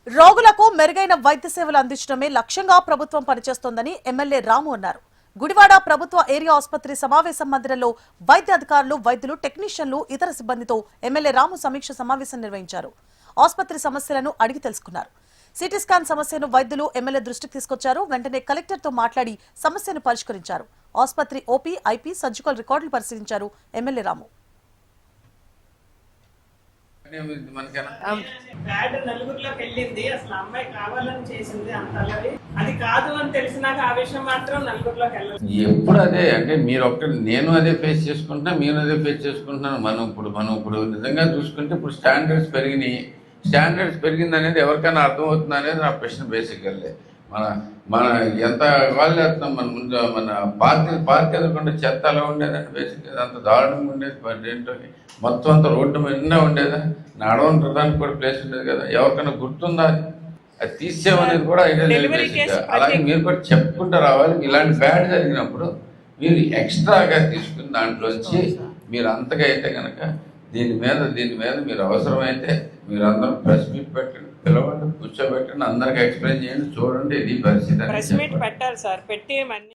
రోగులకు మెరుగైన వైద్య సేవలు అందించడమే లక్ష్యంగా ప్రభుత్వం పనిచేస్తోందని ఎమ్మెల్యే రాము అన్నారు. గుడివాడ ప్రభుత్వ ఏరియా ఆసుపత్రి సమావేశ మందిరంలో వైద్య అధికారులు, వైద్యులు, టెక్నీషియన్లు, ఇతర సిబ్బందితో ఎమ్మెల్యే రాము సమీక్ష సమావేశం నిర్వహించారు. ఆసుపత్రి సమస్యలను అడిగి తెలుసుకున్నారు. సిటీ స్కాన్ సమస్యను వైద్యులు ఎమ్మెల్యే దృష్టికి తీసుకొచ్చారు. వెంటనే కలెక్టర్తో మాట్లాడి సమస్యను పరిష్కరించారు. ఆసుపత్రి ఓపీ, ఐపీ, సర్జికల్ రికార్డులు పరిశీలించారు ఎమ్మెల్యే రాము. బ్యాడ్ నలుగురిలోకి వెళ్ళింది. అసలు అమ్మాయి కావాలని చేసింది అంత అల్లరి. అది కాదు అని తెలిసినాక ఆ విషయం మాత్రం నలుగురిలోకి వెళ్ళదు. ఎప్పుడు అదే అంటే మీరు ఒక్కటి నేను అదే ఫేస్ చేసుకుంటున్నా, మీరు అదే ఫేస్ చేసుకుంటున్నాను. మనం ఇప్పుడు నిజంగా చూసుకుంటే ఇప్పుడు స్టాండర్డ్స్ పెరిగింది అనేది ఎవరికైనా అర్థమవుతుంది అనేది నా ప్రశ్న. బేసికల్లీ మన ఎంత వాళ్ళు వేస్తున్నాం. మన పార్క్ ఎదుర్కొంటే చెత్త అలా ఉండేదండి. బేసిక్గా అంత దారుణంగా ఉండేది. ఏంటో మొత్తం అంతా రోడ్డు మీద ఉండేదా, నడవడానికి కూడా ప్లేస్ ఉండేది కదా. ఎవరికైనా గుర్తుందా? అది తీసేమనేది కూడా ఐడియా లేదు బేసిక్గా. అలాగే మీరు కూడా చెప్పుకుంటూ రావాలి. ఇలాంటి బ్యాడ్ జరిగినప్పుడు మీరు ఎక్స్ట్రాగా తీసుకున్న దాంట్లోంచి మీరు అంతగా అయితే కనుక దీని మీద మీరు అవసరమైతే మీరు అందరూ ప్రెస్ మీట్ పెట్టండి, పిలవండి, కూర్చోబెట్టండి, అందరికి ఎక్స్ప్లెయిన్ చేయండి, చూడండి ఇది పరిస్థితి. ప్రెస్ మీట్ పెట్టాలి సార్, పెట్టి